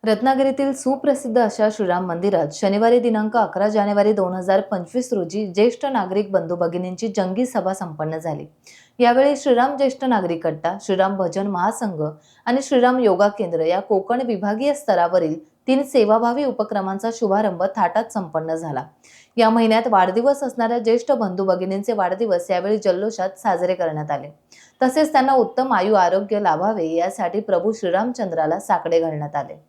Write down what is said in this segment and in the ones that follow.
रत्नागिरीतील सुप्रसिद्ध अशा श्रीराम मंदिरात शनिवारी दिनांक 11 जानेवारी 2025 रोजी ज्येष्ठ नागरिक बंधू भगिनींची जंगी सभा संपन्न झाली। यावेळी श्रीराम ज्येष्ठ नागरिक कट्टा, श्रीराम भजन महासंघ आणि श्रीराम योगा केंद्र या कोकण विभागीय स्तरावरील 3 सेवाभावी उपक्रमांचा शुभारंभ थाटात संपन्न झाला। या महिन्यात वाढदिवस असणाऱ्या ज्येष्ठ बंधू भगिनींचे वाढदिवस यावेळी जल्लोषात साजरे करण्यात आले। तसेच त्यांना उत्तम आयु आरोग्य लाभावे यासाठी प्रभू श्रीरामचंद्राला साकडे घालण्यात आले।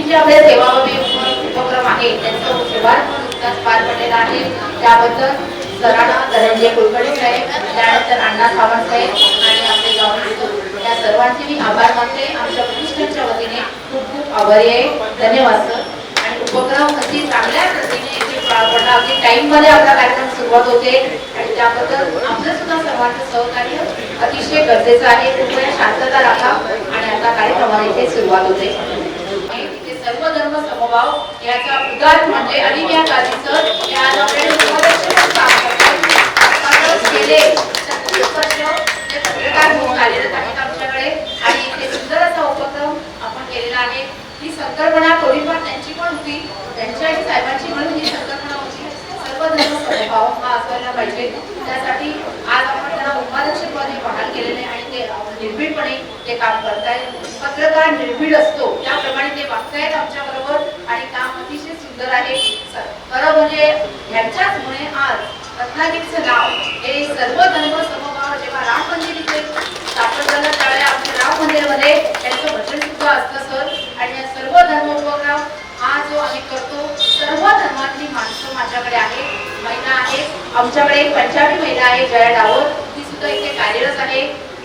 जे आपले सेवाभावी उपक्रम आहे त्यांचा शुभारंभ नुकताच पार पडलेला आहे। त्याबद्दल सरांना धनंजय कुलकर्णी साहेब, त्यानंतर अण्णा सावंत साहेब आणि आपले गावचे या सर्वांचे मी आभार मानते। आमच्या प्रतिष्ठानच्या वतीने खूप खूप आभारी आहे। धन्यवाद सर। आणि उपक्रम अति चांगल्या पद्धतीने पार पडला, अगदी टाइम मध्ये आपला कार्यक्रम सुरुवात होते आणि त्याबद्दल आपलं सुद्धा सर्वांचं सहकार्य अतिशय गरजेचं आहे। कृपया शांतता राखा आणि आता कार्यक्रमाला इथे सुरुवात होते। सर्व धर्म समभाव याचा उदाहरण म्हणजे अलिम्या गांधी सर या काम करतात गेले 36 वर्ष ते पत्रकार म्हणून कार्यरत आहेत आमच्याकडे आणि इथे सुंदर असा उपक्रम आपण केलेला आहे। ही संकल्पना थोडीफार त्यांची पण होती, त्यांच्याही साहेबांची म्हणून ही संकल्पना होती सर्व धर्म समभाव हा असायला पाहिजे। त्यासाठी आज आपण त्यांना उपाध्यक्षपदी बहाल केलेले आणि ते निर्भीडपणे ते काम करतायत। पत्रकार निर्भीड असतो त्याप्रमाणे ते वागतायत आमच्या बरोबर आणि काम अतिशय सुंदर आहे। खरं म्हणजे यांच्याचमुळे आज रत्नागिरीचं नाव हे सर्व धर्म समभाव जेव्हा राम मंदिर इथे स्थापन झालं त्यावेळेला आमच्या राम मंदिरमध्ये त्यांचं भजन सुद्धा असतं सर। आणि या सर्व धर्म उपक्रम हा जो आम्ही करतो सर्व धर्मातली माणसं माझ्याकडे आहे, महिला आहे आमच्याकडे एक पंजाबी महिला आहे जया डावर, ती सुद्धा इथे कार्यरत आहे।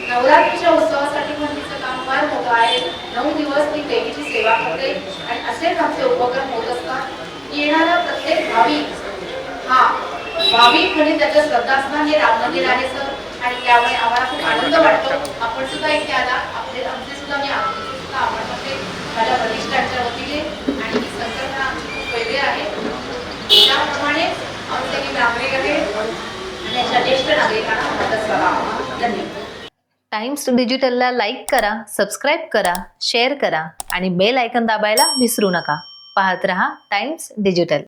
नवरात्रीच्या उत्सवासाठी पण तिचं काम फार मोठं आहे। 9 दिवस ती देवीची सेवा करते आणि असेच आमचे उपक्रम होत असतात। येणारा प्रत्येक भाविक म्हणजे त्याच्या श्रद्धास्थान हे राम मंदिर आहे सर आणि त्यामुळे आम्हाला खूप आनंद वाटतो। आपण सुद्धा इथे आला, आमचे सुद्धा मी सुद्धा आभार मानते माझ्या प्रतिष्ठानच्या वतीने आणि ही संकल्पना आमची खूप वेगळी आहे। त्याप्रमाणे आमचे काही नागरिक आहेत आणि अशा ज्येष्ठ नागरिकांना मदत करा। धन्यवाद। टाइम्स डिजिटलला लाईक करा, सबस्क्राईब करा, शेअर करा आणि बेल आयकॉन दाबायला विसरू नका. पाहत रहा टाइम्स डिजिटल.